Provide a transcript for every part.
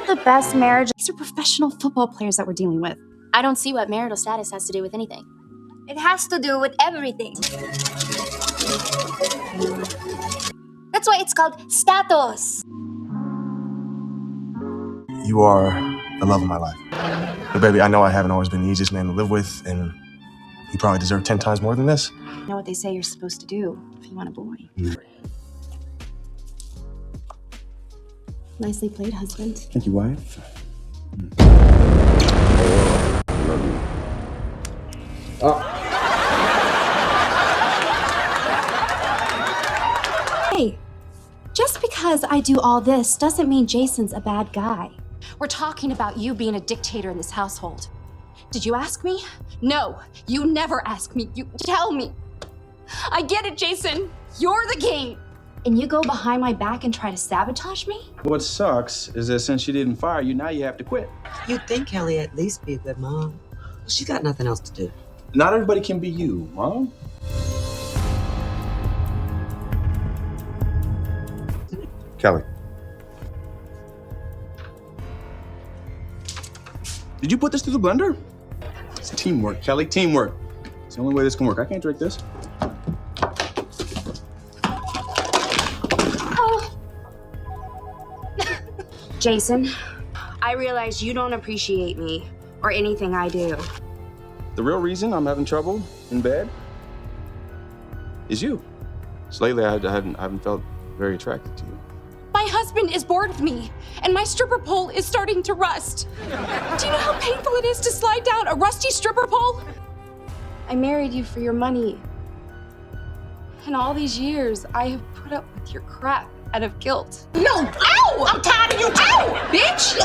the best marriage. These are professional football players that we're dealing with. I don't see what marital status has to do with anything. It has to do with everything. That's why it's called status. You are the love of my life. But baby, I know I haven't always been the easiest man to live with, and you probably deserve 10 times more than this. You know what they say you're supposed to do if you want a boy. Nicely played, husband. Thank you, wife. Hey, just because I do all this doesn't mean Jason's a bad guy. We're talking about you being a dictator in this household. Did you ask me? No, you never ask me. You tell me. I get it, Jason. You're the king. And you go behind my back and try to sabotage me? What sucks is that since she didn't fire you, now you have to quit. You'd think Kelly at least be a good mom. Well, she's got nothing else to do. Not everybody can be you, Mom. Kelly. Did you put this through the blender? It's teamwork, Kelly, teamwork. It's the only way this can work. I can't drink this. Jason, I realize you don't appreciate me or anything I do. The real reason I'm having trouble in bed is you. So lately, I haven't felt very attracted to you. My husband is bored with me, and my stripper pole is starting to rust. Do you know how painful it is to slide down a rusty stripper pole? I married you for your money. And all these years, I have put up with your crap out of guilt. No! Ow! I'm tired of you! Ow! Bitch!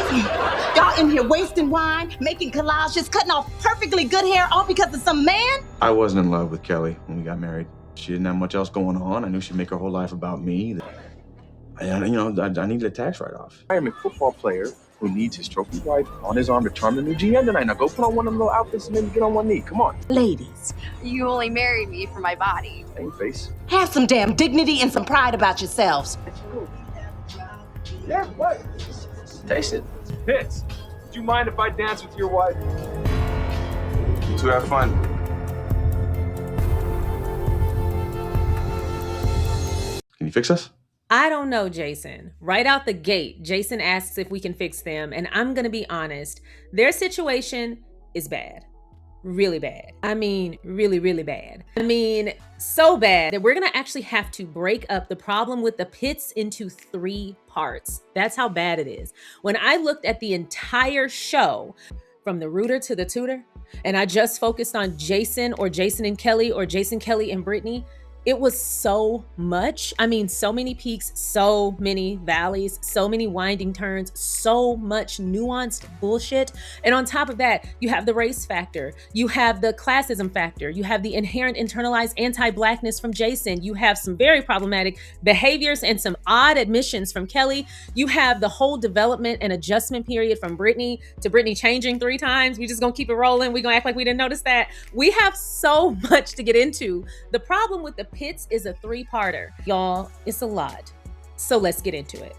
Y'all in here wasting wine, making collages, cutting off perfectly good hair all because of some man? I wasn't in love with Kelly when we got married. She didn't have much else going on. I knew she'd make her whole life about me. And, I needed a tax write-off. I am a football player who needs his trophy wife on his arm to charm the new GM tonight. Now go put on one of them little outfits and maybe get on one knee. Come on. Ladies, You only married me for my body. Same face. have some damn dignity and some pride about yourselves. Yeah, what? Taste it. Pitts, would you mind if I dance with your wife? You two have fun. Can you fix us? I don't know, Jason. Right out the gate, Jason asks if we can fix them, and I'm gonna be honest, their situation is bad. Really bad. I mean, really, really bad. I mean, so bad that we're gonna actually have to break up the problem with the Pitts into 3 parts. That's how bad it is. When I looked at the entire show, from the rooter to the tutor, and I just focused on Jason or Jason and Kelly or Jason, Kelly, and Brittany, it was so much. I mean, so many peaks, so many valleys, so many winding turns, so much nuanced bullshit. And on top of that, you have the race factor, you have the classism factor, you have the inherent internalized anti-Blackness from Jason, you have some very problematic behaviors and some odd admissions from Kelly, you have the whole development and adjustment period from Brittany to Brittany changing 3 times. We just gonna keep it rolling. We gonna act like we didn't notice that. We have so much to get into. The problem with the Pitts is a 3-parter. Y'all, it's a lot. So let's get into it.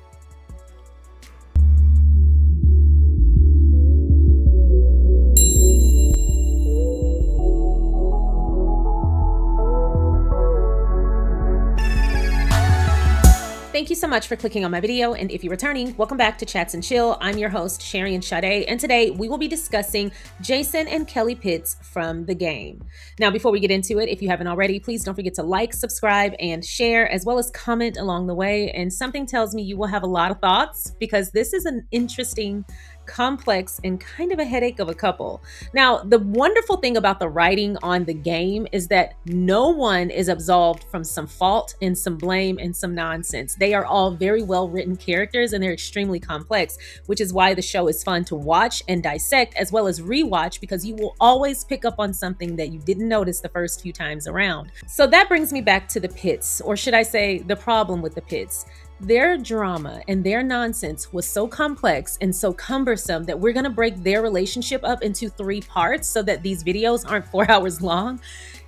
Thank you so much for clicking on my video, and if you're returning, welcome back to Chats and Chill. I'm your host, Sharion Sade, and today we will be discussing Jason and Kelly Pitts from the game. Now, before we get into it, if you haven't already, please don't forget to like, subscribe, and share, as well as comment along the way. And something tells me you will have a lot of thoughts, because this is an interesting, complex, and kind of a headache of a couple. Now, the wonderful thing about the writing on the game is that no one is absolved from some fault and some blame and some nonsense. They are all very well written characters, and they're extremely complex, which is why the show is fun to watch and dissect, as well as rewatch, because you will always pick up on something that you didn't notice the first few times around. So that brings me back to the Pitts, or should I say the problem with the Pitts. Their drama and their nonsense was so complex and so cumbersome that we're gonna break their relationship up into 3 parts so that these videos aren't 4 hours long.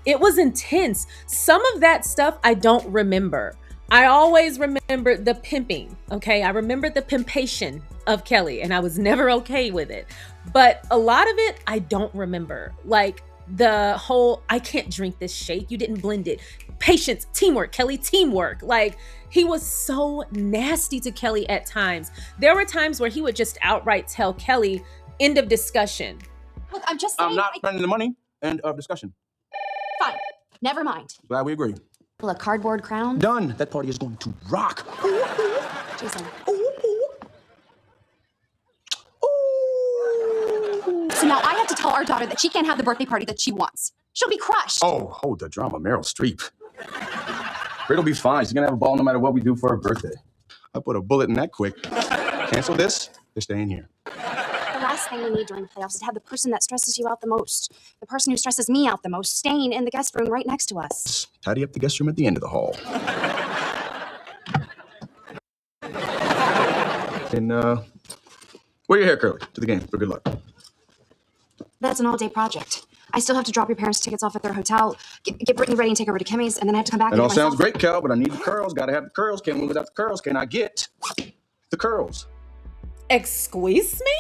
It was intense. Some of that stuff I don't remember. I always remember the pimping, okay? I remember the pimpation of Kelly, and I was never okay with it. But a lot of it, I don't remember. Like the whole, I can't drink this shake. You didn't blend it. Patience, teamwork, Kelly, teamwork. Like, he was so nasty to Kelly at times. There were times where he would just outright tell Kelly, end of discussion. Look, I'm just saying. I'm not spending the money. End of discussion. Fine. Never mind. Glad we agree. Will a cardboard crown? Done. That party is going to rock. Jason. So now I have to tell our daughter that she can't have the birthday party that she wants. She'll be crushed. Oh, hold the drama, Meryl Streep. Great will be fine. She's gonna have a ball no matter what we do for her birthday. I put a bullet in that quick. Cancel this. They're staying here. The last thing we need during the playoffs is to have the person that stresses you out the most, the person who stresses me out the most, staying in the guest room right next to us. Tidy up the guest room at the end of the hall. And wear your hair curly to the game for good luck. That's an all-day project. I still have to drop your parents' tickets off at their hotel, get Brittany ready and take her over to Kimmy's, and then I have to come back. It all sounds great, Cal, but I need the curls. Gotta have the curls. Can't move without the curls. Can I get the curls? Excuse me?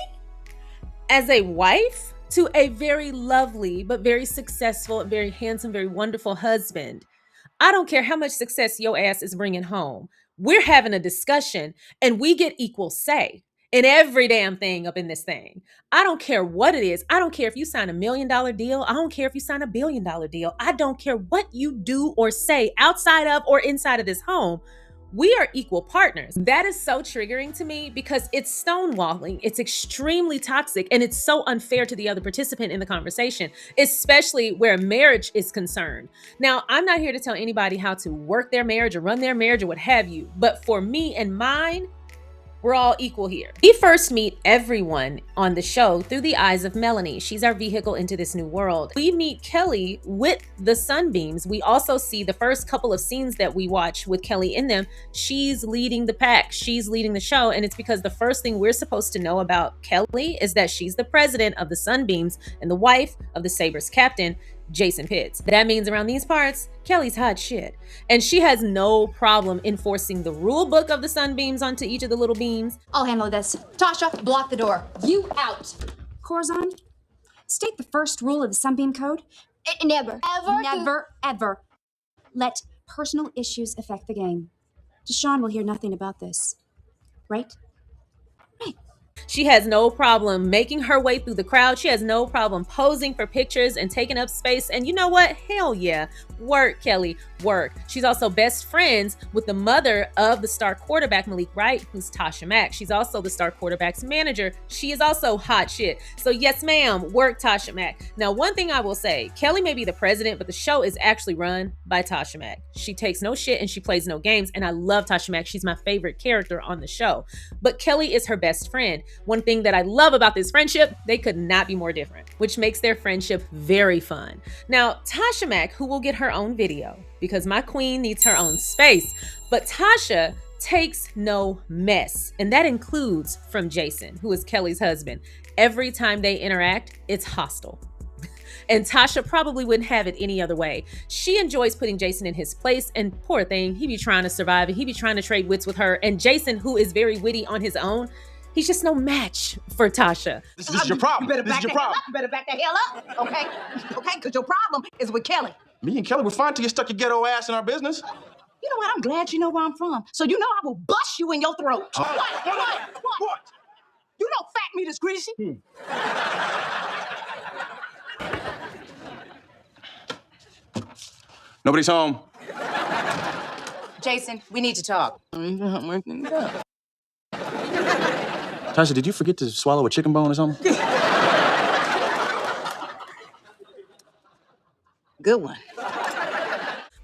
As a wife to a very lovely, but very successful, very handsome, very wonderful husband, I don't care how much success your ass is bringing home. We're having a discussion and we get equal say in every damn thing up in this thing. I don't care what it is. I don't care if you sign $1 million deal. I don't care if you sign $1 billion deal. I don't care what you do or say outside of or inside of this home. We are equal partners. That is so triggering to me because it's stonewalling. It's extremely toxic and it's so unfair to the other participant in the conversation, especially where marriage is concerned. Now, I'm not here to tell anybody how to work their marriage or run their marriage or what have you, but for me and mine, we're all equal here. We first meet everyone on the show through the eyes of Melanie. She's our vehicle into this new world. We meet Kelly with the Sunbeams. We also see the first couple of scenes that we watch with Kelly in them. She's leading the pack. She's leading the show. And it's because the first thing we're supposed to know about Kelly is that she's the president of the Sunbeams and the wife of the Sabers captain, Jason Pitts. That means around these parts, Kelly's hot shit. And she has no problem enforcing the rule book of the Sunbeams onto each of the little beams. I'll handle this. Tasha, block the door. You out. Corazon, state the first rule of the Sunbeam Code. Never. Ever let personal issues affect the game. Deshawn will hear nothing about this. Right? Right. She has no problem making her way through the crowd. She has no problem posing for pictures and taking up space. And you know what? Hell yeah. Work, Kelly. Work. She's also best friends with the mother of the star quarterback, Malik, Wright, who's Tasha Mack. She's also the star quarterback's manager. She is also hot shit. So yes, ma'am. Work, Tasha Mack. Now, one thing I will say, Kelly may be the president, but the show is actually run by Tasha Mack. She takes no shit and she plays no games. And I love Tasha Mack. She's my favorite character on the show. But Kelly is her best friend. One thing that I love about this friendship, they could not be more different, which makes their friendship very fun. Now, Tasha Mack, who will get her own video because my queen needs her own space, but Tasha takes no mess. And that includes from Jason, who is Kelly's husband. Every time they interact, it's hostile. And Tasha probably wouldn't have it any other way. She enjoys putting Jason in his place, and poor thing, he be trying to survive and he be trying to trade wits with her. And Jason, who is very witty on his own, he's just no match for Tasha. This is your problem. You better This back is your the hell problem. up. You better back the hell up, okay? Okay, because your problem is with Kelly. Me and Kelly were fine till you stuck your ghetto ass in our business. You know what? I'm glad you know where I'm from. So you know I will bust you in your throat. What? You know fat meat is greasy. Nobody's home. Jason, we need to talk. Tasha, did you forget to swallow a chicken bone or something? Good one.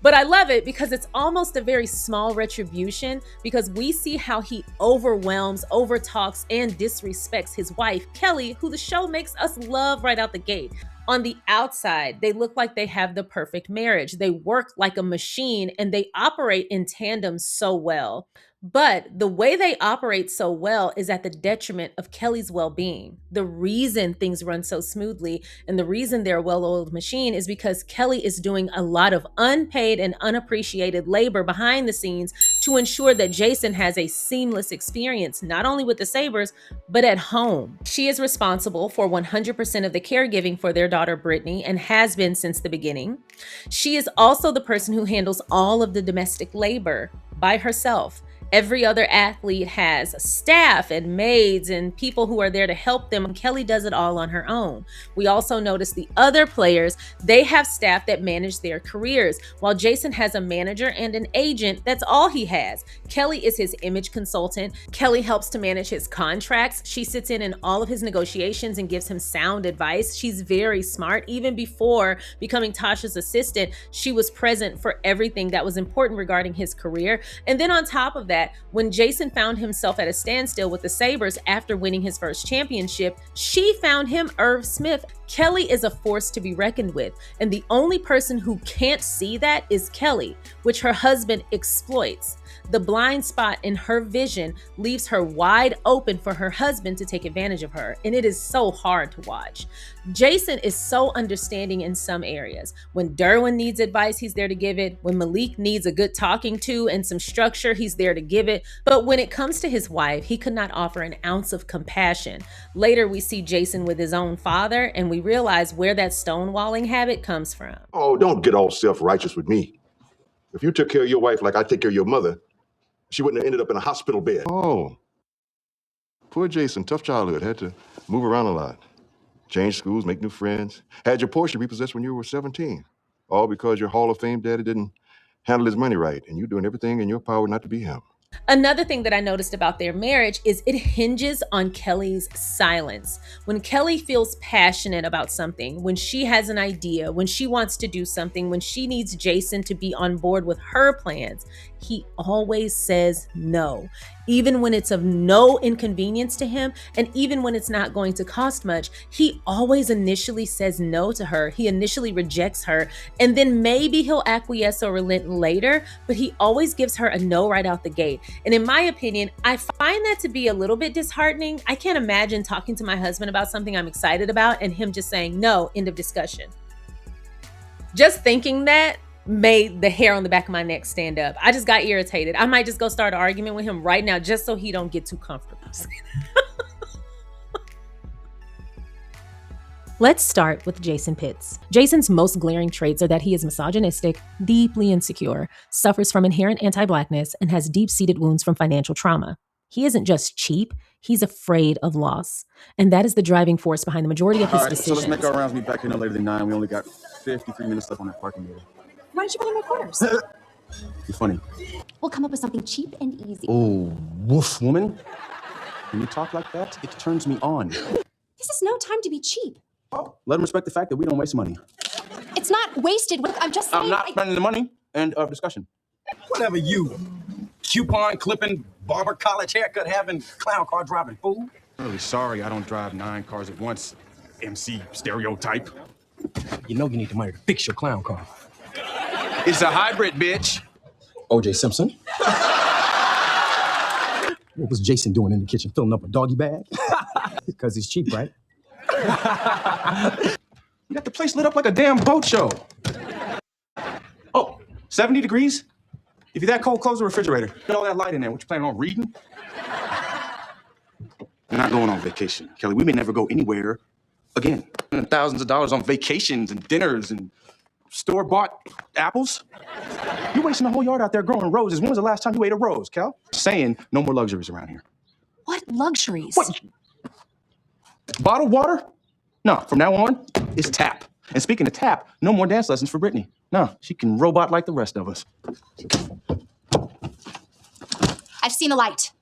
But I love it because it's almost a very small retribution because we see how he overwhelms, overtalks, and disrespects his wife, Kelly, who the show makes us love right out the gate. On the outside, they look like they have the perfect marriage. They work like a machine and they operate in tandem so well. But the way they operate so well is at the detriment of Kelly's well-being. The reason things run so smoothly and the reason they're a well-oiled machine is because Kelly is doing a lot of unpaid and unappreciated labor behind the scenes to ensure that Jason has a seamless experience, not only with the Sabers, but at home. She is responsible for 100% of the caregiving for their daughter Brittany and has been since the beginning. She is also the person who handles all of the domestic labor by herself. Every other athlete has staff and maids and people who are there to help them, and Kelly does it all on her own. We also notice the other players, they have staff that manage their careers, while Jason has a manager and an agent. That's all he has. Kelly is his image consultant. Kelly helps to manage his contracts. She sits in all of his negotiations and gives him sound advice. She's very smart. Even before becoming Tasha's assistant, she was present for everything that was important regarding his career. And then on top of that, when Jason found himself at a standstill with the Sabers after winning his first championship, she found him Irv Smith. Kelly is a force to be reckoned with, and the only person who can't see that is Kelly, which her husband exploits. The blind spot in her vision leaves her wide open for her husband to take advantage of her, and it is so hard to watch. Jason is so understanding in some areas. When Derwin needs advice, he's there to give it. When Malik needs a good talking to and some structure, he's there to give it. But when it comes to his wife, he could not offer an ounce of compassion. Later, we see Jason with his own father, and we realize where that stonewalling habit comes from. Oh, don't get all self-righteous with me. If you took care of your wife like I take care of your mother, she wouldn't have ended up in a hospital bed. Oh, poor Jason, tough childhood, had to move around a lot. Change schools, make new friends. Had your Porsche repossessed when you were 17. All because your Hall of Fame daddy didn't handle his money right, and you doing everything in your power not to be him. Another thing that I noticed about their marriage is it hinges on Kelly's silence. When Kelly feels passionate about something, when she has an idea, when she wants to do something, when she needs Jason to be on board with her plans, he always says no. Even when it's of no inconvenience to him, and even when it's not going to cost much, he always initially says no to her. He initially rejects her, and then maybe he'll acquiesce or relent later, but he always gives her a no right out the gate. And in my opinion, I find that to be a little bit disheartening. I can't imagine talking to my husband about something I'm excited about and him just saying no, end of discussion. Just thinking that made the hair on the back of my neck stand up. I just got irritated. I might just go start an argument with him right now just so he don't get too comfortable. Let's start with Jason Pitts. Jason's most glaring traits are that he is misogynistic, deeply insecure, suffers from inherent anti-Blackness, and has deep-seated wounds from financial trauma. He isn't just cheap, he's afraid of loss. And that is the driving force behind the majority of his decisions. So let's make our rounds, meet back here no later than 9. We only got 53 minutes left on that parking meter. Why don't you put in my quarters? You're funny. We'll come up with something cheap and easy. Oh, woof, woman. When you talk like that, it turns me on. This is no time to be cheap. Oh, let them respect the fact that we don't waste money. It's not wasted. I'm just saying. I'm not spending the money. End of discussion. Whatever you, coupon clipping, barber college haircut having, clown car driving fool. Really sorry I don't drive 9 cars at once. MC stereotype. You know you need the money to fix your clown car. It's a hybrid, bitch. O.J. Simpson. What was Jason doing in the kitchen, filling up a doggy bag? Because he's cheap, right? You got the place lit up like a damn boat show. Oh, 70 degrees? If you're that cold, close the refrigerator. Get all that light in there. What you planning on reading? We're not going on vacation, Kelly. We may never go anywhere again. Thousands of dollars on vacations and dinners and store-bought apples. You're wasting the whole yard out there growing roses. When was the last time you ate a rose, Kel? Saying no more luxuries around here. What luxuries? What? Bottled water? No, from now on, it's tap. And speaking of tap, no more dance lessons for Brittany. No, she can robot like the rest of us. I've seen the light.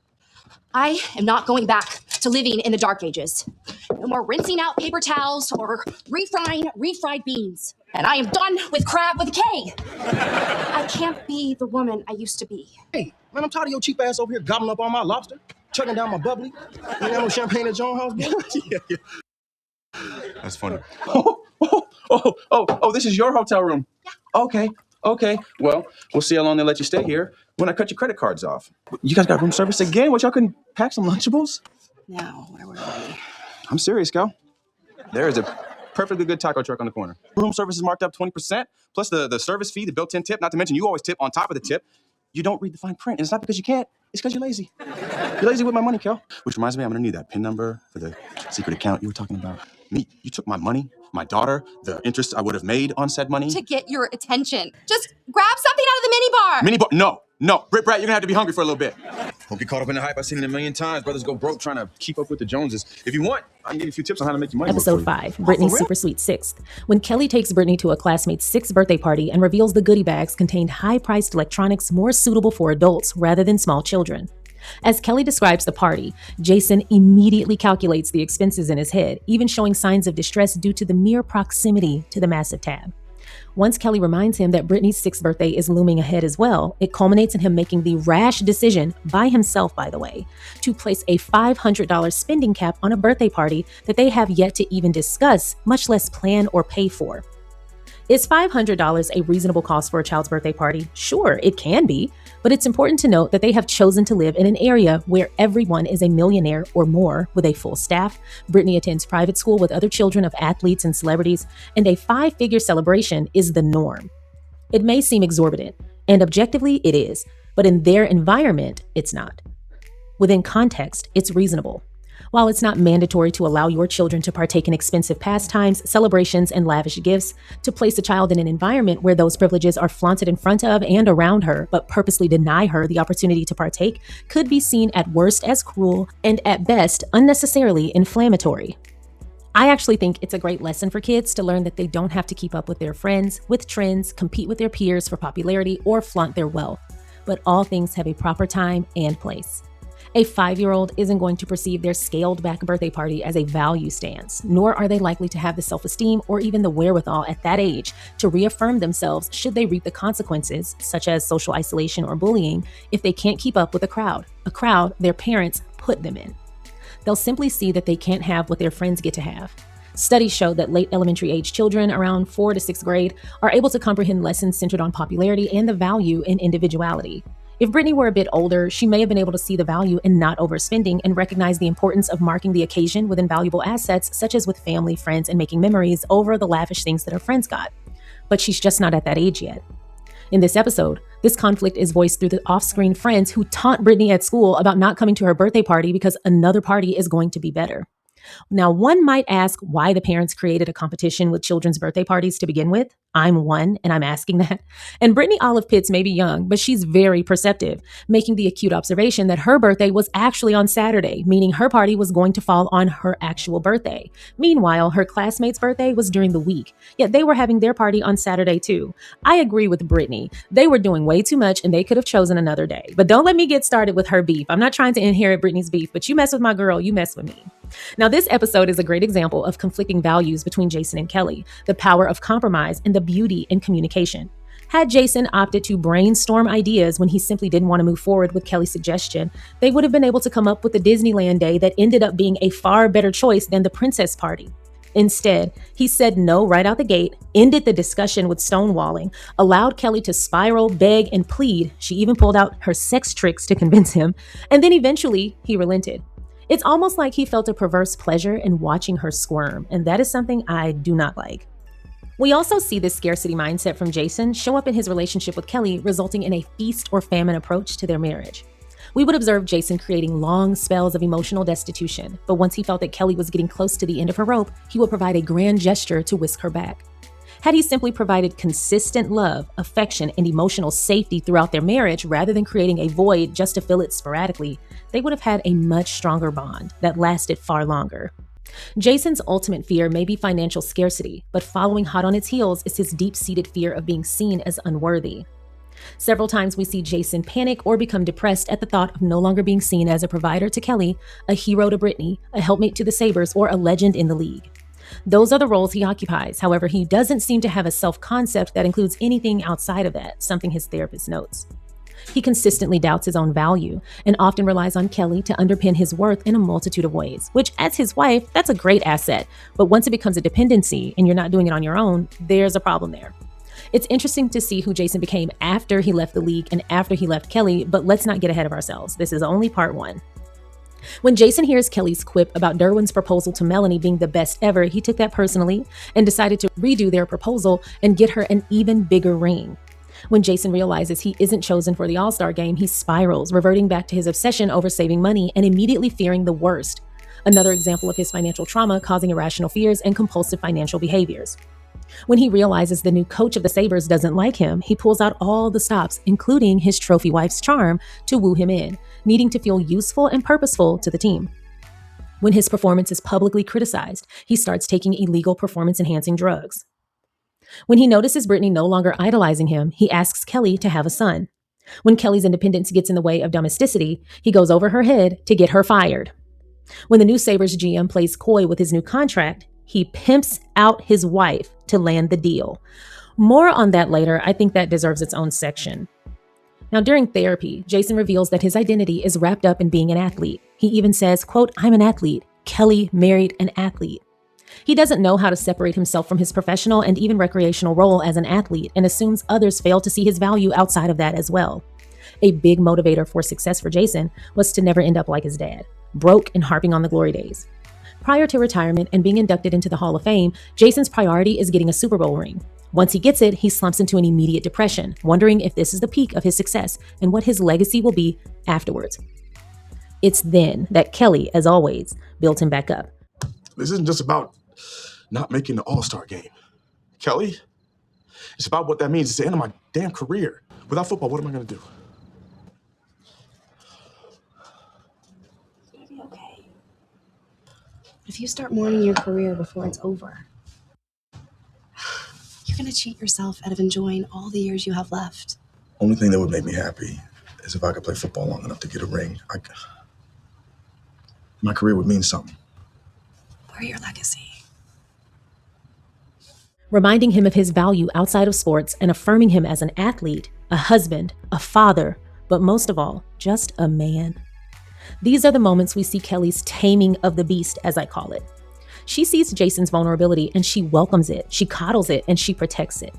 I am not going back to living in the dark ages. No more rinsing out paper towels or refrying refried beans. And I am done with crab with a K. I can't be the woman I used to be. Hey, man, I'm tired of your cheap ass over here gobbling up all my lobster, chugging down my bubbly. You ain't got no champagne at John House, bro? Yeah. That's funny. Oh, this is your hotel room. Yeah. Okay. Well, we'll see how long they let you stay here when I cut your credit cards off. You guys got room service again? What, y'all couldn't pack some Lunchables? No, where were we? I'm serious, Cal. There is a perfectly good taco truck on the corner. Room service is marked up 20%, plus the service fee, the built-in tip, not to mention you always tip on top of the tip. you don't read the fine print. And it's not because you can't, it's because you're lazy. You're lazy with my money, Kel. Which reminds me, I'm gonna need that PIN number for the secret account you were talking about. You took my money, my daughter, the interest I would have made on said money. To get your attention. Just grab something out of the minibar. Minibar? No. Brat, you're gonna have to be hungry for a little bit. Don't get caught up in the hype. I've seen it a million times. Brothers go broke trying to keep up with the Joneses. If you want, I can give you a few tips on how to make your money work for Episode you. 5, Brittany's Super Sweet 6th. When Kelly takes Brittany to a classmate's 6th birthday party and reveals the goodie bags contained high-priced electronics more suitable for adults rather than small children. As Kelly describes the party, Jason immediately calculates the expenses in his head, even showing signs of distress due to the mere proximity to the massive tab. Once Kelly reminds him that Brittany's 6th birthday is looming ahead as well, it culminates in him making the rash decision, by himself by the way, to place a $500 spending cap on a birthday party that they have yet to even discuss, much less plan or pay for. Is $500 a reasonable cost for a child's birthday party? Sure, it can be, but it's important to note that they have chosen to live in an area where everyone is a millionaire or more with a full staff. Brittany attends private school with other children of athletes and celebrities, and a 5-figure celebration is the norm. It may seem exorbitant, and objectively it is, but in their environment, it's not. Within context, it's reasonable. While it's not mandatory to allow your children to partake in expensive pastimes, celebrations, and lavish gifts, to place a child in an environment where those privileges are flaunted in front of and around her, but purposely deny her the opportunity to partake, could be seen at worst as cruel and at best unnecessarily inflammatory. I actually think it's a great lesson for kids to learn that they don't have to keep up with their friends, with trends, compete with their peers for popularity, or flaunt their wealth. But all things have a proper time and place. A 5-year-old isn't going to perceive their scaled-back birthday party as a value stance, nor are they likely to have the self-esteem or even the wherewithal at that age to reaffirm themselves should they reap the consequences, such as social isolation or bullying, if they can't keep up with a crowd their parents put them in. They'll simply see that they can't have what their friends get to have. Studies show that late elementary age children around 4th to 6th grade are able to comprehend lessons centered on popularity and the value in individuality. If Brittany were a bit older, she may have been able to see the value in not overspending and recognize the importance of marking the occasion with invaluable assets, such as with family, friends, and making memories over the lavish things that her friends got. But she's just not at that age yet. In this episode, this conflict is voiced through the off-screen friends who taunt Brittany at school about not coming to her birthday party because another party is going to be better. Now, one might ask why the parents created a competition with children's birthday parties to begin with. I'm one, and I'm asking that. And Brittany Olive Pitts may be young, but she's very perceptive, making the acute observation that her birthday was actually on Saturday, meaning her party was going to fall on her actual birthday. Meanwhile, her classmate's birthday was during the week, yet they were having their party on Saturday too. I agree with Brittany. They were doing way too much, and they could have chosen another day. But don't let me get started with her beef. I'm not trying to inherit Brittany's beef, but you mess with my girl, you mess with me. Now, this episode is a great example of conflicting values between Jason and Kelly, the power of compromise and the beauty in communication. Had Jason opted to brainstorm ideas when he simply didn't want to move forward with Kelly's suggestion, they would have been able to come up with a Disneyland day that ended up being a far better choice than the princess party. Instead, he said no right out the gate, ended the discussion with stonewalling, allowed Kelly to spiral, beg, and plead. She even pulled out her sex tricks to convince him, and then eventually he relented. It's almost like he felt a perverse pleasure in watching her squirm, and that is something I do not like. We also see this scarcity mindset from Jason show up in his relationship with Kelly, resulting in a feast or famine approach to their marriage. We would observe Jason creating long spells of emotional destitution, but once he felt that Kelly was getting close to the end of her rope, he would provide a grand gesture to whisk her back. Had he simply provided consistent love, affection, and emotional safety throughout their marriage rather than creating a void just to fill it sporadically, they would have had a much stronger bond that lasted far longer. Jason's ultimate fear may be financial scarcity, but following hot on its heels is his deep-seated fear of being seen as unworthy. Several times we see Jason panic or become depressed at the thought of no longer being seen as a provider to Kelly, a hero to Brittany, a helpmate to the Sabers, or a legend in the league. Those are the roles he occupies. However, he doesn't seem to have a self-concept that includes anything outside of that, something his therapist notes. He consistently doubts his own value and often relies on Kelly to underpin his worth in a multitude of ways, which as his wife, that's a great asset. But once it becomes a dependency and you're not doing it on your own, there's a problem there. It's interesting to see who Jason became after he left the league and after he left Kelly, but let's not get ahead of ourselves. This is only part 1. When Jason hears Kelly's quip about Derwin's proposal to Melanie being the best ever, he took that personally and decided to redo their proposal and get her an even bigger ring. When Jason realizes he isn't chosen for the All-Star game, he spirals, reverting back to his obsession over saving money and immediately fearing the worst. Another example of his financial trauma causing irrational fears and compulsive financial behaviors. When he realizes the new coach of the Sabers doesn't like him, he pulls out all the stops, including his trophy wife's charm, to woo him in, needing to feel useful and purposeful to the team. When his performance is publicly criticized, he starts taking illegal performance-enhancing drugs. When he notices Brittany no longer idolizing him, he asks Kelly to have a son. When Kelly's independence gets in the way of domesticity, he goes over her head to get her fired. When the new Sabres GM plays coy with his new contract, he pimps out his wife to land the deal. More on that later. I think that deserves its own section. Now, during therapy, Jason reveals that his identity is wrapped up in being an athlete. He even says, quote, "I'm an athlete. Kelly married an athlete." He doesn't know how to separate himself from his professional and even recreational role as an athlete and assumes others fail to see his value outside of that as well. A big motivator for success for Jason was to never end up like his dad, broke and harping on the glory days. Prior to retirement and being inducted into the Hall of Fame, Jason's priority is getting a Super Bowl ring. Once he gets it, he slumps into an immediate depression, wondering if this is the peak of his success and what his legacy will be afterwards. It's then that Kelly, as always, built him back up. This isn't just about not making the All-Star game. Kelly, it's about what that means. It's the end of my damn career. Without football, what am I going to do? It's going to be okay. If you start mourning your career before it's over, you're going to cheat yourself out of enjoying all the years you have left. Only thing that would make me happy is if I could play football long enough to get a ring. My career would mean something. We're your legacy. Reminding him of his value outside of sports and affirming him as an athlete, a husband, a father, but most of all, just a man. These are the moments we see Kelly's taming of the beast, as I call it. She sees Jason's vulnerability and she welcomes it, she coddles it, and she protects it.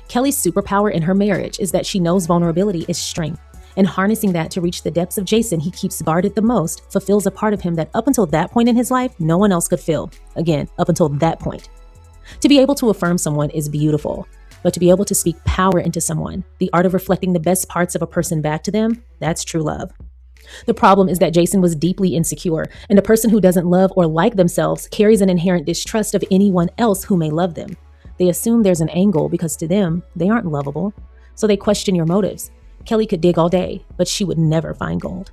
Kelly's superpower in her marriage is that she knows vulnerability is strength, and harnessing that to reach the depths of Jason he keeps guarded the most fulfills a part of him that up until that point in his life, no one else could fill. Again, up until that point. To be able to affirm someone is beautiful, but to be able to speak power into someone, the art of reflecting the best parts of a person back to them, that's true love. The problem is that Jason was deeply insecure, and a person who doesn't love or like themselves carries an inherent distrust of anyone else who may love them. They assume there's an angle because to them, they aren't lovable, so they question your motives. Kelly could dig all day, but she would never find gold.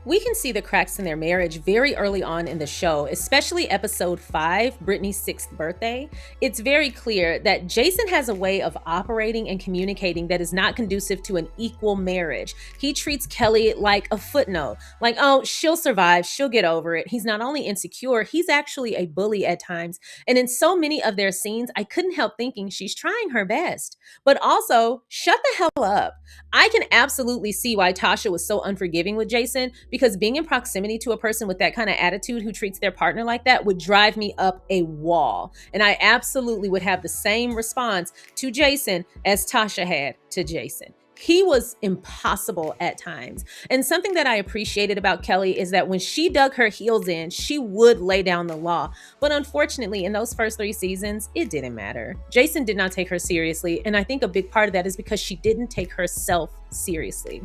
We can see the cracks in their marriage very early on in the show, especially episode 5, Brittany's 6th birthday. It's very clear that Jason has a way of operating and communicating that is not conducive to an equal marriage. He treats Kelly like a footnote, like, oh, she'll survive, she'll get over it. He's not only insecure, he's actually a bully at times. And in so many of their scenes, I couldn't help thinking she's trying her best. But also, shut the hell up. I can absolutely see why Tasha was so unforgiving with Jason, because being in proximity to a person with that kind of attitude who treats their partner like that would drive me up a wall. And I absolutely would have the same response to Jason as Tasha had to Jason. He was impossible at times. And something that I appreciated about Kelly is that when she dug her heels in, she would lay down the law. But unfortunately, in those first 3 seasons, it didn't matter. Jason did not take her seriously. And I think a big part of that is because she didn't take herself seriously.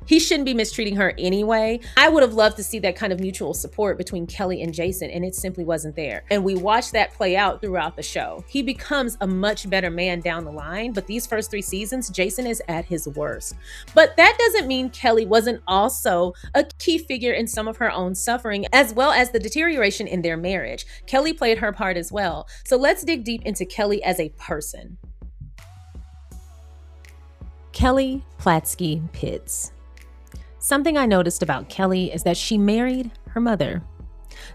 He shouldn't be mistreating her anyway. I would have loved to see that kind of mutual support between Kelly and Jason, and it simply wasn't there. And we watched that play out throughout the show. He becomes a much better man down the line, but these first 3 seasons, Jason is at his worst. But that doesn't mean Kelly wasn't also a key figure in some of her own suffering, as well as the deterioration in their marriage. Kelly played her part as well. So let's dig deep into Kelly as a person. Kelly Platsky Pitts. Something I noticed about Kelly is that she married her mother.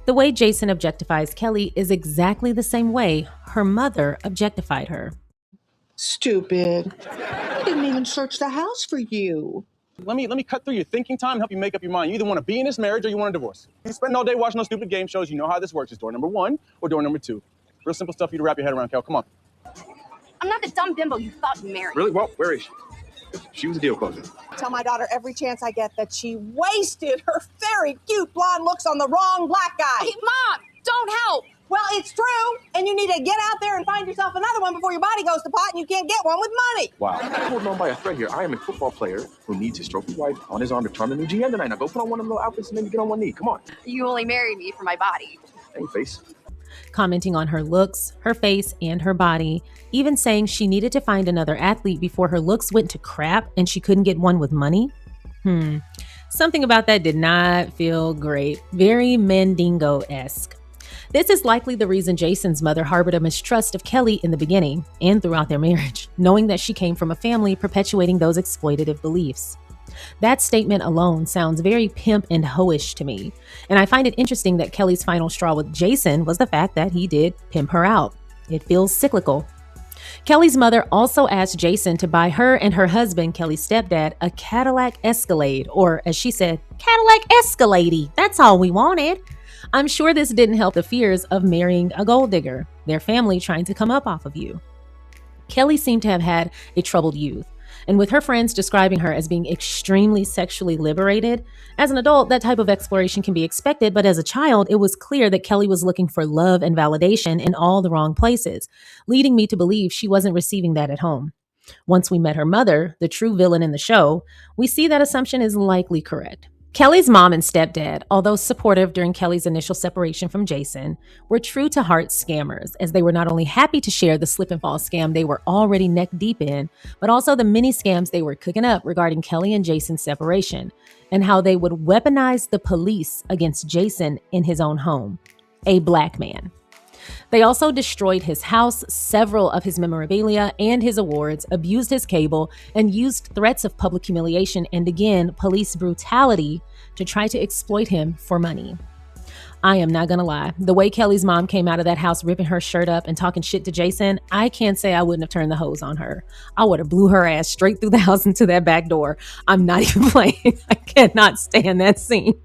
The way Jason objectifies Kelly is exactly the same way her mother objectified her. Stupid. I didn't even search the house for you. Let me cut through your thinking time and help you make up your mind. You either want to be in this marriage or you want a divorce. You spend all day watching those stupid game shows. You know how this works. It's door number 1 or door number 2. Real simple stuff for you to wrap your head around, Kel. Come on. I'm not the dumb bimbo you thought you married. Really? Well, where is she? She was a deal closer. I tell my daughter every chance I get that she wasted her very cute blonde looks on the wrong black guy. Hey, Mom, don't help. Well, it's true, and you need to get out there and find yourself another one before your body goes to pot and you can't get one with money. Wow. I'm holding on by a thread here. I am a football player who needs his trophy wife on his arm to charm the new GM tonight. Now go put on one of them little outfits and maybe get on one knee. Come on. You only married me for my body. Hey, face. Commenting on her looks, her face, and her body, even saying she needed to find another athlete before her looks went to crap and she couldn't get one with money. Something about that did not feel great. Very Mandingo-esque. This is likely the reason Jason's mother harbored a mistrust of Kelly in the beginning and throughout their marriage, knowing that she came from a family perpetuating those exploitative beliefs. That statement alone sounds very pimp and hoish to me, and I find it interesting that Kelly's final straw with Jason was the fact that he did pimp her out. It feels cyclical. Kelly's mother also asked Jason to buy her and her husband, Kelly's stepdad, a Cadillac Escalade, or as she said, Cadillac Escalade. That's all we wanted. I'm sure this didn't help the fears of marrying a gold digger, their family trying to come up off of you. Kelly seemed to have had a troubled youth, and with her friends describing her as being extremely sexually liberated, as an adult, that type of exploration can be expected, but as a child, it was clear that Kelly was looking for love and validation in all the wrong places, leading me to believe she wasn't receiving that at home. Once we met her mother, the true villain in the show, we see that assumption is likely correct. Kelly's mom and stepdad, although supportive during Kelly's initial separation from Jason, were true to heart scammers, as they were not only happy to share the slip and fall scam they were already neck deep in, but also the many scams they were cooking up regarding Kelly and Jason's separation, and how they would weaponize the police against Jason in his own home, a black man. They also destroyed his house, several of his memorabilia and his awards, abused his cable, and used threats of public humiliation and, again, police brutality to try to exploit him for money. I am not gonna lie, the way Kelly's mom came out of that house ripping her shirt up and talking shit to Jason, I can't say I wouldn't have turned the hose on her. I would have blew her ass straight through the house into that back door. I'm not even playing. I cannot stand that scene.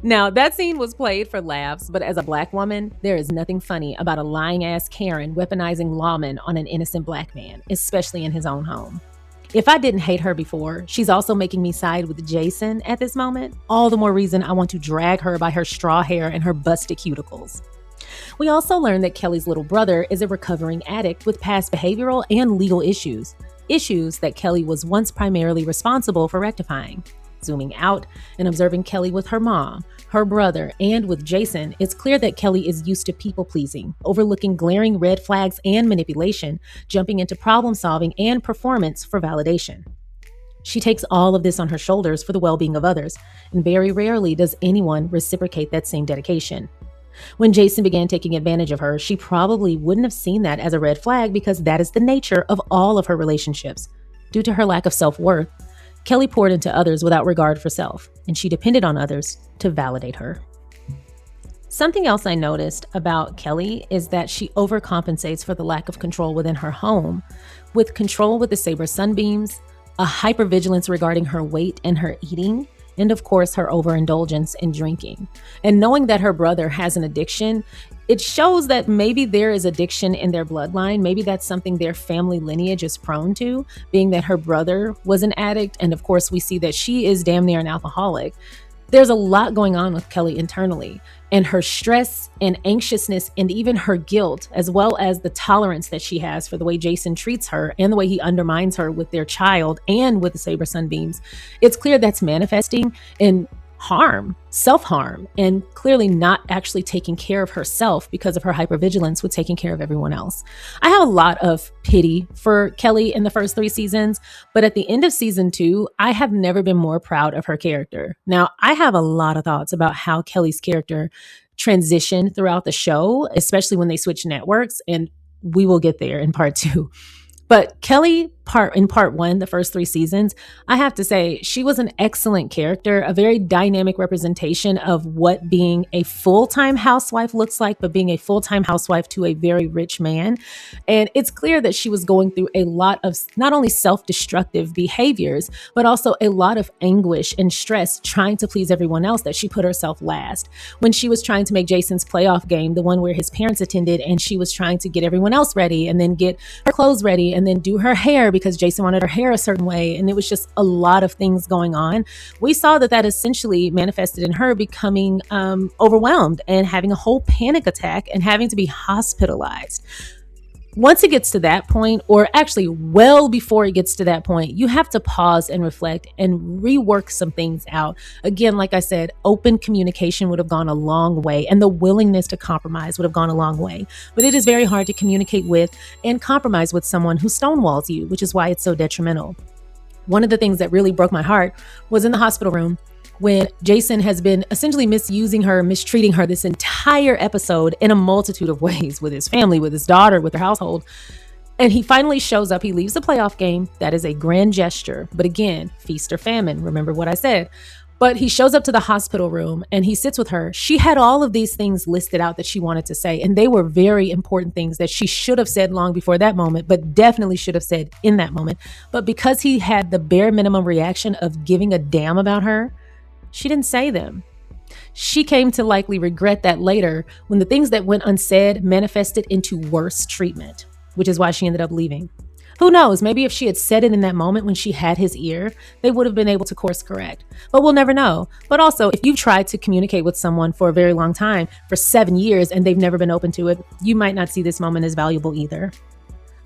Now, that scene was played for laughs, but as a black woman, there is nothing funny about a lying ass Karen weaponizing lawmen on an innocent black man, especially in his own home. If I didn't hate her before, she's also making me side with Jason at this moment. All the more reason I want to drag her by her straw hair and her busted cuticles. We also learned that Kelly's little brother is a recovering addict with past behavioral and legal issues that Kelly was once primarily responsible for rectifying. Zooming out and observing Kelly with her mom, her brother, and with Jason, it's clear that Kelly is used to people-pleasing, overlooking glaring red flags and manipulation, jumping into problem-solving and performance for validation. She takes all of this on her shoulders for the well-being of others, and very rarely does anyone reciprocate that same dedication. When Jason began taking advantage of her, she probably wouldn't have seen that as a red flag because that is the nature of all of her relationships. Due to her lack of self-worth, Kelly poured into others without regard for self, and she depended on others to validate her. Something else I noticed about Kelly is that she overcompensates for the lack of control within her home, with control with the Saber Sunbeams, a hypervigilance regarding her weight and her eating, and of course her overindulgence in drinking. And knowing that her brother has an addiction, it shows that maybe there is addiction in their bloodline. Maybe that's something their family lineage is prone to, being that her brother was an addict. And of course, we see that she is damn near an alcoholic. There's a lot going on with Kelly internally, and her stress and anxiousness and even her guilt, as well as the tolerance that she has for the way Jason treats her and the way he undermines her with their child and with the Saber Sunbeams. It's clear that's manifesting in harm, self-harm, and clearly not actually taking care of herself because of her hypervigilance with taking care of everyone else. I have a lot of pity for Kelly in the first 3 seasons, but at the end of season 2, I have never been more proud of her character. Now, I have a lot of thoughts about how Kelly's character transitioned throughout the show, especially when they switched networks, and we will get there in part 2. But Kelly, in part 1, the first 3 seasons, I have to say she was an excellent character, a very dynamic representation of what being a full-time housewife looks like, but being a full-time housewife to a very rich man. And it's clear that she was going through a lot of not only self-destructive behaviors, but also a lot of anguish and stress trying to please everyone else, that she put herself last. When she was trying to make Jason's playoff game, the one where his parents attended, and she was trying to get everyone else ready and then get her clothes ready and then do her hair because because Jason wanted her hair a certain way. And it was just a lot of things going on. We saw that essentially manifested in her becoming overwhelmed and having a whole panic attack and having to be hospitalized. Once it gets to that point, or actually well before it gets to that point, you have to pause and reflect and rework some things out. Again, like I said, open communication would have gone a long way, and the willingness to compromise would have gone a long way. But it is very hard to communicate with and compromise with someone who stonewalls you, which is why it's so detrimental. One of the things that really broke my heart was in the hospital room when Jason has been essentially misusing her, mistreating her this entire episode in a multitude of ways, with his family, with his daughter, with their household. And he finally shows up. He leaves the playoff game. That is a grand gesture. But again, feast or famine. Remember what I said. But he shows up to the hospital room and he sits with her. She had all of these things listed out that she wanted to say. And they were very important things that she should have said long before that moment, but definitely should have said in that moment. But because he had the bare minimum reaction of giving a damn about her, she didn't say them. She came to likely regret that later when the things that went unsaid manifested into worse treatment, which is why she ended up leaving. Who knows? Maybe if she had said it in that moment when she had his ear, they would have been able to course correct. But we'll never know. But also, if you've tried to communicate with someone for a very long time, for 7 years, and they've never been open to it, you might not see this moment as valuable either.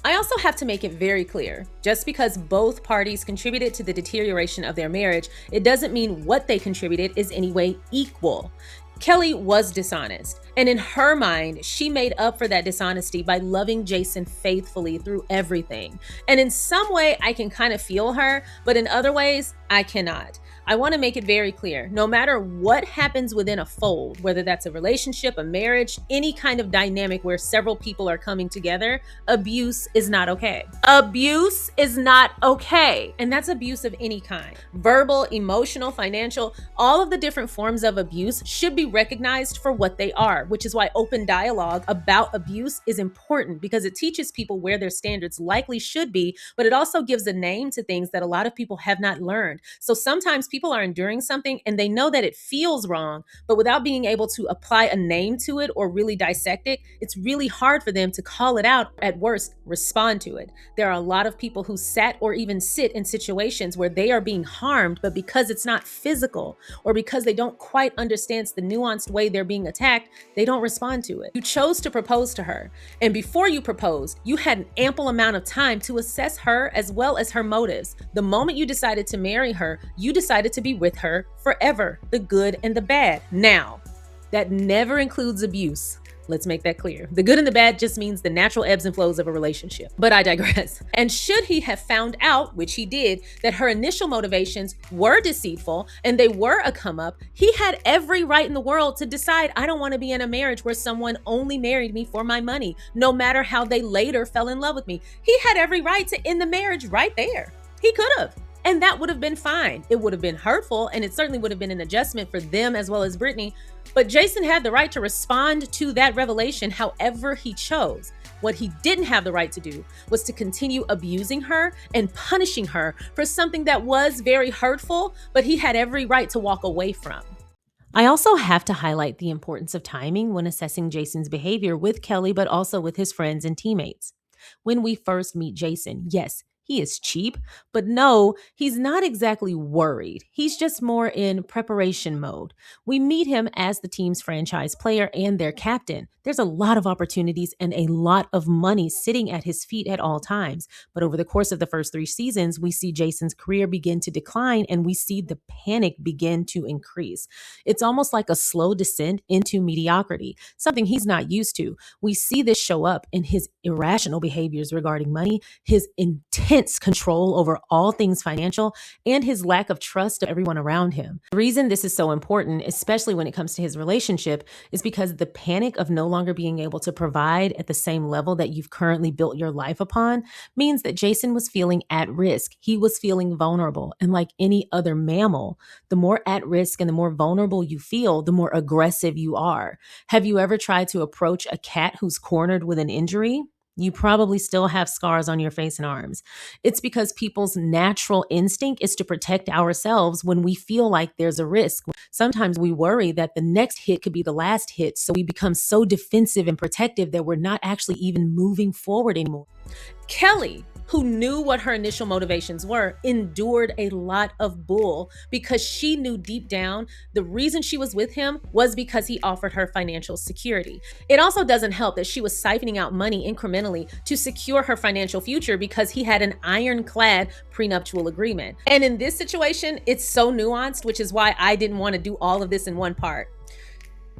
I also have to make it very clear, just because both parties contributed to the deterioration of their marriage, it doesn't mean what they contributed is any way equal. Kelly was dishonest, and in her mind, she made up for that dishonesty by loving Jason faithfully through everything. And in some way, I can kind of feel her, but in other ways, I cannot. I want to make it very clear, no matter what happens within a fold, whether that's a relationship, a marriage, any kind of dynamic where several people are coming together, abuse is not okay. Abuse is not okay. And that's abuse of any kind. Verbal, emotional, financial, all of the different forms of abuse should be recognized for what they are, which is why open dialogue about abuse is important, because it teaches people where their standards likely should be, but it also gives a name to things that a lot of people have not learned. So sometimes people are enduring something and they know that it feels wrong, but without being able to apply a name to it or really dissect it, it's really hard for them to call it out, at worst, respond to it. There are a lot of people who sat or even sit in situations where they are being harmed, but because it's not physical or because they don't quite understand the nuanced way they're being attacked, they don't respond to it. You chose to propose to her, and before you proposed, you had an ample amount of time to assess her as well as her motives. The moment you decided to marry her, you decided to be with her forever, the good and the bad. Now, that never includes abuse. Let's make that clear. The good and the bad just means the natural ebbs and flows of a relationship. But I digress. And should he have found out, which he did, that her initial motivations were deceitful and they were a come up, he had every right in the world to decide, I don't want to be in a marriage where someone only married me for my money, no matter how they later fell in love with me. He had every right to end the marriage right there. He could have. And that would have been fine. It would have been hurtful, and it certainly would have been an adjustment for them as well as Brittany. But Jason had the right to respond to that revelation however he chose. What he didn't have the right to do was to continue abusing her and punishing her for something that was very hurtful, but he had every right to walk away from. I also have to highlight the importance of timing when assessing Jason's behavior with Kelly, but also with his friends and teammates. When we first meet Jason, yes, he is cheap, but no, he's not exactly worried. He's just more in preparation mode. We meet him as the team's franchise player and their captain. There's a lot of opportunities and a lot of money sitting at his feet at all times. But over the course of the first 3 seasons, we see Jason's career begin to decline and we see the panic begin to increase. It's almost like a slow descent into mediocrity, something he's not used to. We see this show up in his irrational behaviors regarding money, his intense control over all things financial, and his lack of trust of everyone around him. The reason this is so important, especially when it comes to his relationship, is because the panic of no longer being able to provide at the same level that you've currently built your life upon means that Jason was feeling at risk. He was feeling vulnerable. And like any other mammal, the more at risk and the more vulnerable you feel, the more aggressive you are. Have you ever tried to approach a cat who's cornered with an injury? You probably still have scars on your face and arms. It's because people's natural instinct is to protect ourselves when we feel like there's a risk. Sometimes we worry that the next hit could be the last hit, so we become so defensive and protective that we're not actually even moving forward anymore. Kelly who knew what her initial motivations were, endured a lot of bull because she knew deep down the reason she was with him was because he offered her financial security. It also doesn't help that she was siphoning out money incrementally to secure her financial future because he had an ironclad prenuptial agreement. And in this situation, it's so nuanced, which is why I didn't want to do all of this in one part.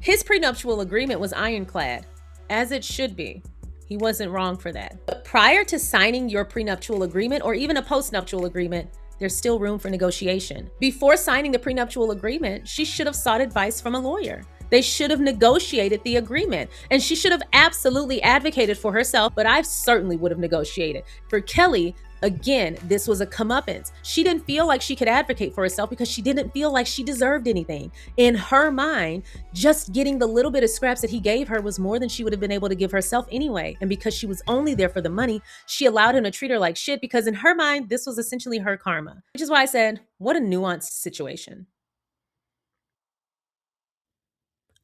His prenuptial agreement was ironclad, as it should be. He wasn't wrong for that. But prior to signing your prenuptial agreement or even a postnuptial agreement, there's still room for negotiation. Before signing the prenuptial agreement, she should have sought advice from a lawyer. They should have negotiated the agreement, and she should have absolutely advocated for herself, but I certainly would have negotiated. For Kelly, again, this was a comeuppance. She didn't feel like she could advocate for herself because she didn't feel like she deserved anything. In her mind, just getting the little bit of scraps that he gave her was more than she would have been able to give herself anyway. And because she was only there for the money, she allowed him to treat her like shit because in her mind, this was essentially her karma. Which is why I said, what a nuanced situation.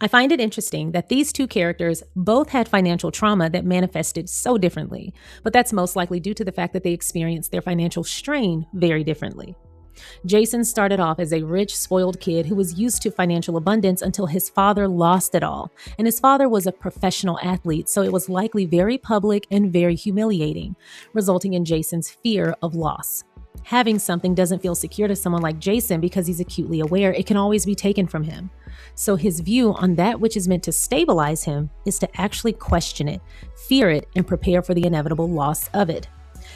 I find it interesting that these two characters both had financial trauma that manifested so differently, but that's most likely due to the fact that they experienced their financial strain very differently. Jason started off as a rich, spoiled kid who was used to financial abundance until his father lost it all, and his father was a professional athlete, so it was likely very public and very humiliating, resulting in Jason's fear of loss. Having something doesn't feel secure to someone like Jason because he's acutely aware it can always be taken from him. So his view on that which is meant to stabilize him is to actually question it, fear it, and prepare for the inevitable loss of it.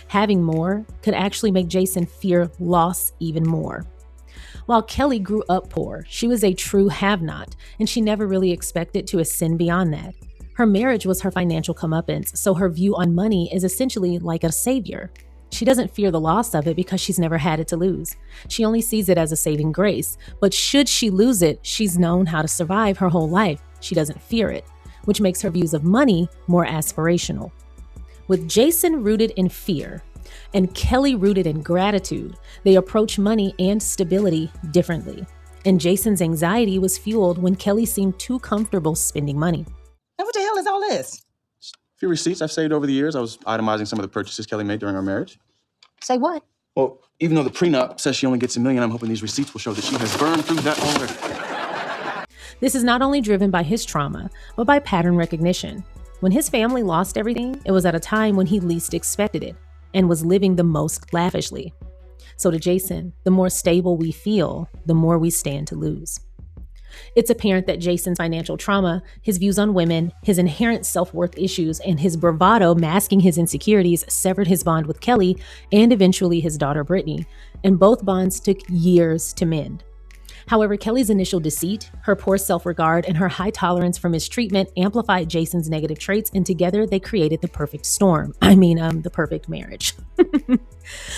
Having more could actually make Jason fear loss even more. While Kelly grew up poor, she was a true have-not, and she never really expected to ascend beyond that. Her marriage was her financial comeuppance, so her view on money is essentially like a savior. She doesn't fear the loss of it because she's never had it to lose. She only sees it as a saving grace, but should she lose it, she's known how to survive her whole life. She doesn't fear it, which makes her views of money more aspirational. With Jason rooted in fear and Kelly rooted in gratitude, they approach money and stability differently. And Jason's anxiety was fueled when Kelly seemed too comfortable spending money. Now what the hell is all this? A few receipts I've saved over the years. I was itemizing some of the purchases Kelly made during our marriage. Say what? Well, even though the prenup says she only gets $1 million, I'm hoping these receipts will show that she has burned through that already. This is not only driven by his trauma, but by pattern recognition. When his family lost everything, it was at a time when he least expected it and was living the most lavishly. So to Jason, the more stable we feel, the more we stand to lose. It's apparent that Jason's financial trauma, his views on women, his inherent self-worth issues, and his bravado masking his insecurities severed his bond with Kelly and eventually his daughter Brittany, and both bonds took years to mend. However, Kelly's initial deceit, her poor self-regard, and her high tolerance for mistreatment amplified Jason's negative traits, and together they created the perfect storm. The perfect marriage.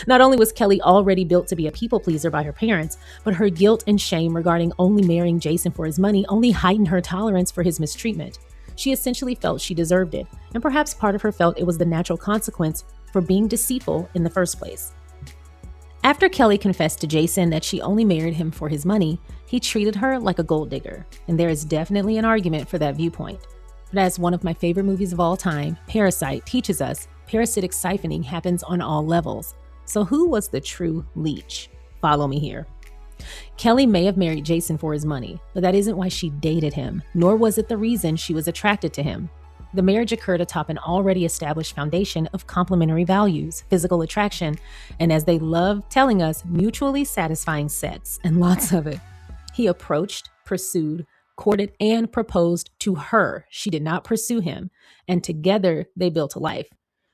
Not only was Kelly already built to be a people pleaser by her parents, but her guilt and shame regarding only marrying Jason for his money only heightened her tolerance for his mistreatment. She essentially felt she deserved it, and perhaps part of her felt it was the natural consequence for being deceitful in the first place. After Kelly confessed to Jason that she only married him for his money, he treated her like a gold digger, and there is definitely an argument for that viewpoint. But as one of my favorite movies of all time, Parasite, teaches us, parasitic siphoning happens on all levels. So who was the true leech? Follow me here. Kelly may have married Jason for his money, but that isn't why she dated him, nor was it the reason she was attracted to him. The marriage occurred atop an already established foundation of complementary values, physical attraction, and as they love telling us, mutually satisfying sex, and lots of it. He approached, pursued, courted, and proposed to her. She did not pursue him, and together they built a life.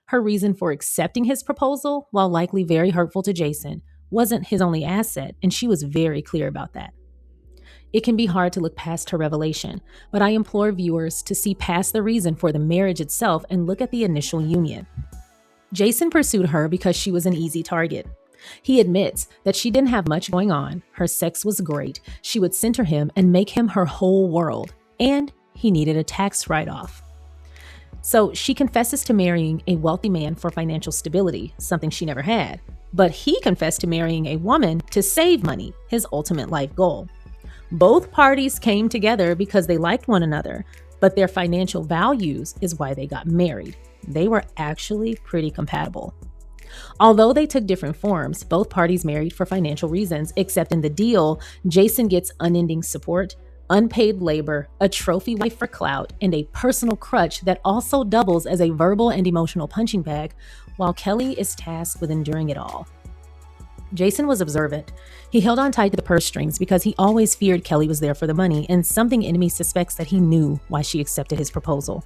Her reason for accepting his proposal, while likely very hurtful to Jason, wasn't his only asset, and she was very clear about that. It can be hard to look past her revelation, but I implore viewers to see past the reason for the marriage itself and look at the initial union. Jason pursued her because she was an easy target. He admits that she didn't have much going on, her sex was great, she would center him and make him her whole world, and he needed a tax write-off. So she confesses to marrying a wealthy man for financial stability, something she never had, but he confessed to marrying a woman to save money, his ultimate life goal. Both parties came together because they liked one another, but their financial values is why they got married. They were actually pretty compatible. Although they took different forms, both parties married for financial reasons, except in the deal, Jason gets unending support, unpaid labor, a trophy wife for clout, and a personal crutch that also doubles as a verbal and emotional punching bag, while Kelly is tasked with enduring it all. Jason was observant. He held on tight to the purse strings because he always feared Kelly was there for the money, and something in me suspects that he knew why she accepted his proposal.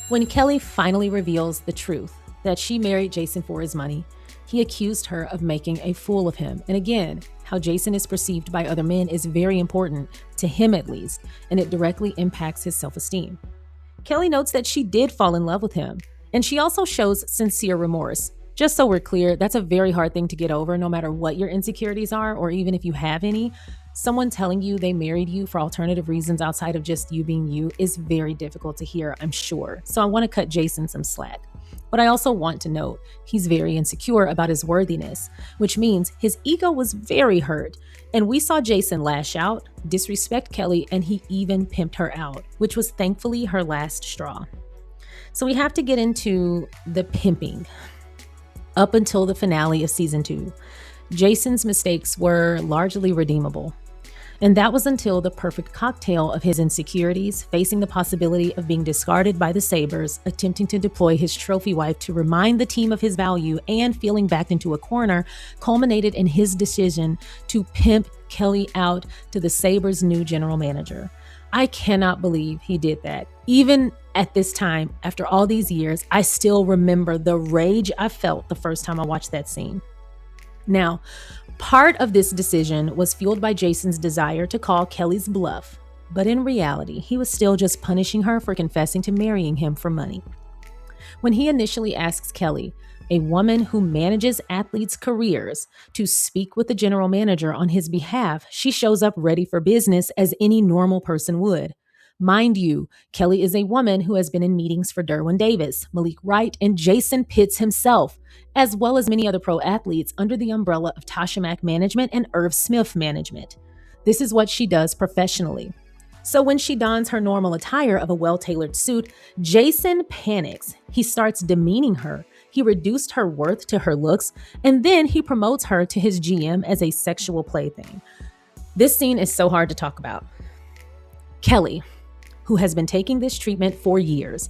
When Kelly finally reveals the truth, that she married Jason for his money, he accused her of making a fool of him. And again, how Jason is perceived by other men is very important, to him at least, and it directly impacts his self-esteem. Kelly notes that she did fall in love with him, and she also shows sincere remorse. Just so we're clear, that's a very hard thing to get over, no matter what your insecurities are, or even if you have any. Someone telling you they married you for alternative reasons outside of just you being you is very difficult to hear, I'm sure. So I want to cut Jason some slack. But I also want to note he's very insecure about his worthiness, which means his ego was very hurt. And we saw Jason lash out, disrespect Kelly, and he even pimped her out, which was thankfully her last straw. So we have to get into the pimping. Up until the finale of season 2, Jason's mistakes were largely redeemable. And that was until the perfect cocktail of his insecurities, facing the possibility of being discarded by the Sabers, attempting to deploy his trophy wife to remind the team of his value, and feeling backed into a corner, culminated in his decision to pimp Kelly out to the Sabers' new general manager. I cannot believe he did that. Even at this time, after all these years, I still remember the rage I felt the first time I watched that scene. Now, part of this decision was fueled by Jason's desire to call Kelly's bluff, but in reality, he was still just punishing her for confessing to marrying him for money. When he initially asks Kelly, a woman who manages athletes' careers, to speak with the general manager on his behalf, she shows up ready for business as any normal person would. Mind you, Kelly is a woman who has been in meetings for Derwin Davis, Malik Wright, and Jason Pitts himself, as well as many other pro athletes under the umbrella of Tasha Mack Management and Irv Smith Management. This is what she does professionally. So when she dons her normal attire of a well-tailored suit, Jason panics. He starts demeaning her. He reduced her worth to her looks, and then he promotes her to his GM as a sexual plaything. This scene is so hard to talk about. Kelly, who has been taking this treatment for years,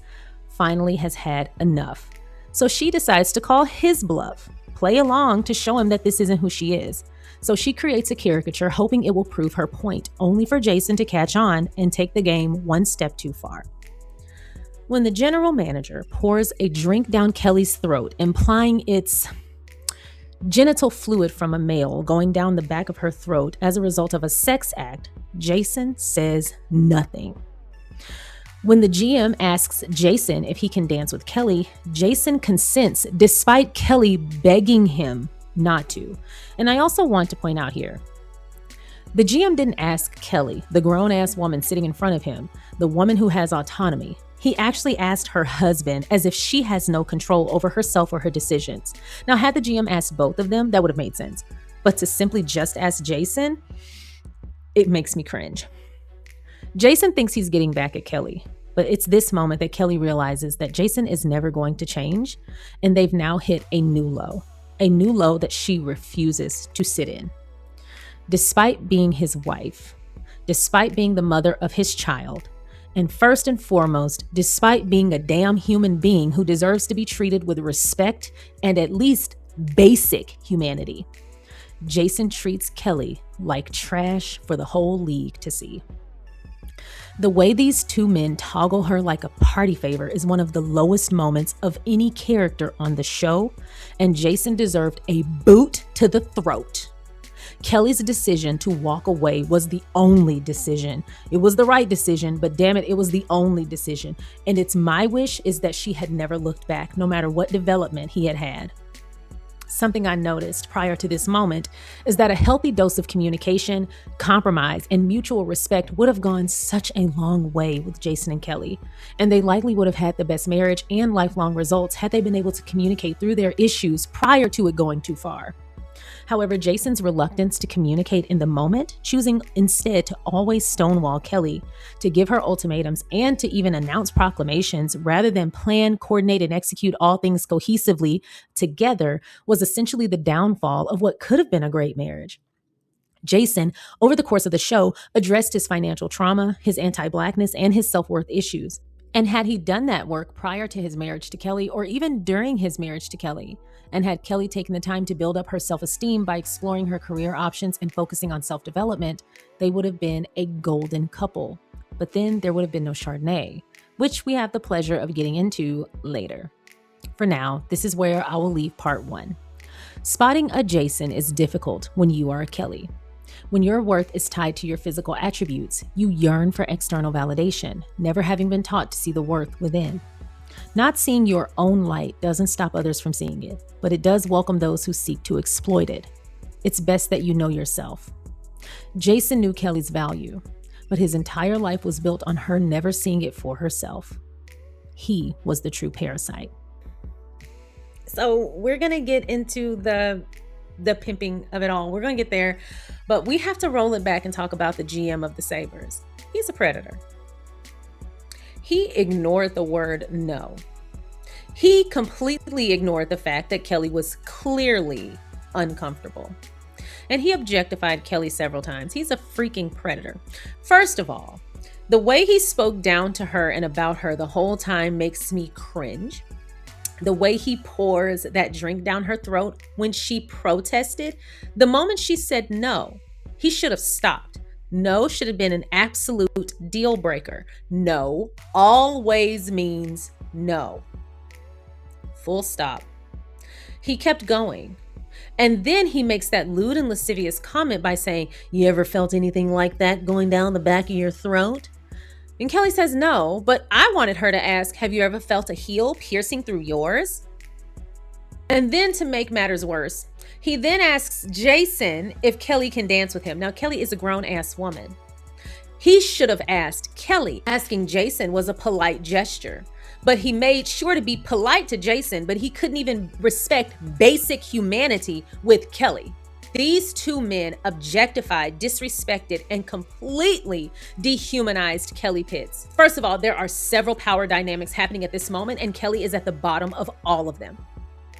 finally has had enough. So she decides to call his bluff, play along to show him that this isn't who she is. So she creates a caricature hoping it will prove her point, only for Jason to catch on and take the game one step too far. When the general manager pours a drink down Kelly's throat, implying it's genital fluid from a male going down the back of her throat as a result of a sex act, Jason says nothing. When the GM asks Jason if he can dance with Kelly, Jason consents despite Kelly begging him not to. And I also want to point out here, the GM didn't ask Kelly, the grown-ass woman sitting in front of him, the woman who has autonomy. He actually asked her husband as if she has no control over herself or her decisions. Now, had the GM asked both of them, that would have made sense. But to simply just ask Jason, it makes me cringe. Jason thinks he's getting back at Kelly, but it's this moment that Kelly realizes that Jason is never going to change, and they've now hit a new low that she refuses to sit in. Despite being his wife, despite being the mother of his child, and first and foremost, despite being a damn human being who deserves to be treated with respect and at least basic humanity, Jason treats Kelly like trash for the whole league to see. The way these two men toggle her like a party favor is one of the lowest moments of any character on the show, and Jason deserved a boot to the throat. Kelly's decision to walk away was the only decision. It was the right decision, but damn it, it was the only decision. And it's my wish is that she had never looked back, no matter what development he had had. Something I noticed prior to this moment is that a healthy dose of communication, compromise, and mutual respect would have gone such a long way with Jason and Kelly, and they likely would have had the best marriage and lifelong results had they been able to communicate through their issues prior to it going too far. However, Jason's reluctance to communicate in the moment, choosing instead to always stonewall Kelly, to give her ultimatums, and to even announce proclamations rather than plan, coordinate, and execute all things cohesively together, was essentially the downfall of what could have been a great marriage. Jason, over the course of the show, addressed his financial trauma, his anti-Blackness, and his self-worth issues. And had he done that work prior to his marriage to Kelly, or even during his marriage to Kelly, and had Kelly taken the time to build up her self-esteem by exploring her career options and focusing on self-development, they would have been a golden couple. But then there would have been no Chardonnay, which we have the pleasure of getting into later. For now, this is where I will leave part 1. Spotting a Jason is difficult when you are a Kelly. When your worth is tied to your physical attributes, you yearn for external validation, never having been taught to see the worth within. Not seeing your own light doesn't stop others from seeing it, but it does welcome those who seek to exploit it. It's best that you know yourself. Jason knew Kelly's value, but his entire life was built on her never seeing it for herself. He was the true parasite. So we're going to get into the pimping of it all. We're going to get there, but we have to roll it back and talk about the GM of the Sabers. He's a predator. He ignored the word no. He completely ignored the fact that Kelly was clearly uncomfortable. And he objectified Kelly several times. He's a freaking predator. First of all, the way he spoke down to her and about her the whole time makes me cringe. The way he pours that drink down her throat when she protested, the moment she said no, he should have stopped. No should have been an absolute deal breaker. No always means no. Full stop. He kept going. And then he makes that lewd and lascivious comment by saying, "You ever felt anything like that going down the back of your throat?" And Kelly says no, but I wanted her to ask, "Have you ever felt a heel piercing through yours?" And then to make matters worse, he then asks Jason if Kelly can dance with him. Now, Kelly is a grown-ass woman. He should have asked Kelly. Asking Jason was a polite gesture, but he made sure to be polite to Jason, but he couldn't even respect basic humanity with Kelly. These two men objectified, disrespected, and completely dehumanized Kelly Pitts. First of all, there are several power dynamics happening at this moment, and Kelly is at the bottom of all of them.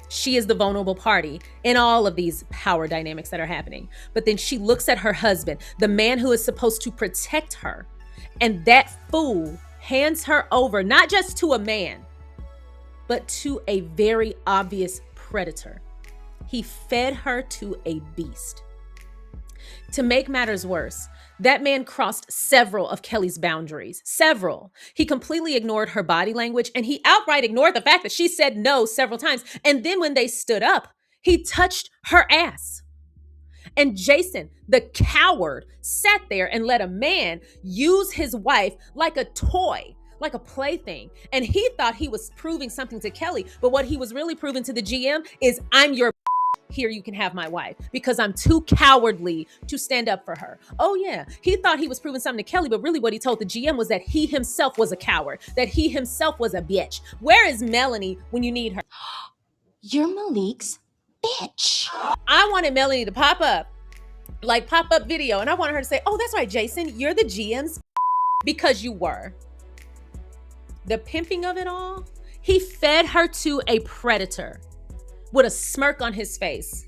She is the vulnerable party in all of these power dynamics that are happening. But then she looks at her husband, the man who is supposed to protect her, and that fool hands her over, not just to a man, but to a very obvious predator. He fed her to a beast. To make matters worse, that man crossed several of Kelly's boundaries. Several. He completely ignored her body language, and he outright ignored the fact that she said no several times. And then when they stood up, he touched her ass. And Jason, the coward, sat there and let a man use his wife like a toy, like a plaything. And he thought he was proving something to Kelly, but what he was really proving to the GM is, "I'm your here, you can have my wife, because I'm too cowardly to stand up for her." Oh yeah, he thought he was proving something to Kelly, but really what he told the GM was that he himself was a coward, that he himself was a bitch. Where is Melanie when you need her? You're Malik's bitch. I wanted Melanie to pop up video, and I wanted her to say, "Oh, that's right, Jason, you're the GM's because you were." The pimping of it all, he fed her to a predator with a smirk on his face.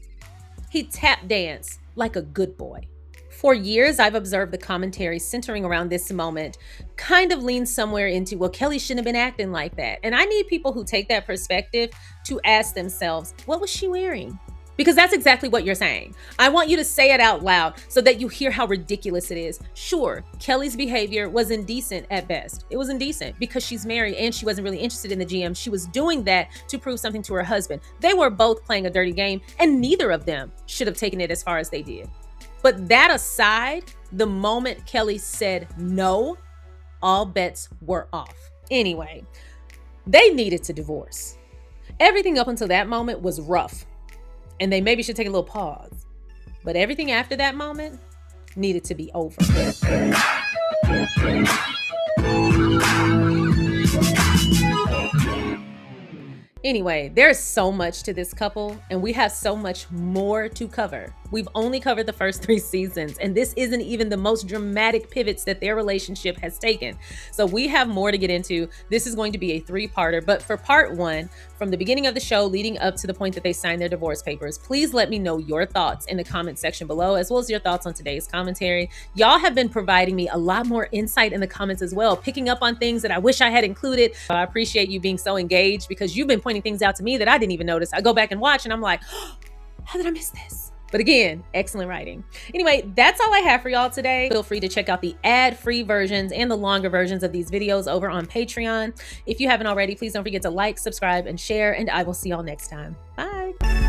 He tap danced like a good boy. For years, I've observed the commentary centering around this moment kind of leans somewhere into, well, Kelly shouldn't have been acting like that. And I need people who take that perspective to ask themselves, what was she wearing? Because that's exactly what you're saying. I want you to say it out loud so that you hear how ridiculous it is. Sure, Kelly's behavior was indecent at best. It was indecent because she's married and she wasn't really interested in the GM. She was doing that to prove something to her husband. They were both playing a dirty game, and neither of them should have taken it as far as they did. But that aside, the moment Kelly said no, all bets were off. Anyway, they needed to divorce. Everything up until that moment was rough, and they maybe should take a little pause. But everything after that moment needed to be over. Anyway, there's so much to this couple, and we have so much more to cover. We've only covered the first 3 seasons, and this isn't even the most dramatic pivots that their relationship has taken. So we have more to get into. This is going to be a 3-parter, but for part 1, from the beginning of the show leading up to the point that they signed their divorce papers, please let me know your thoughts in the comment section below, as well as your thoughts on today's commentary. Y'all have been providing me a lot more insight in the comments as well, picking up on things that I wish I had included. I appreciate you being so engaged because you've been pointing things out to me that I didn't even notice. I go back and watch and I'm like, oh, how did I miss this? But again, excellent writing. Anyway, that's all I have for y'all today. Feel free to check out the ad-free versions and the longer versions of these videos over on Patreon. If you haven't already, please don't forget to like, subscribe, and share, and I will see y'all next time. Bye.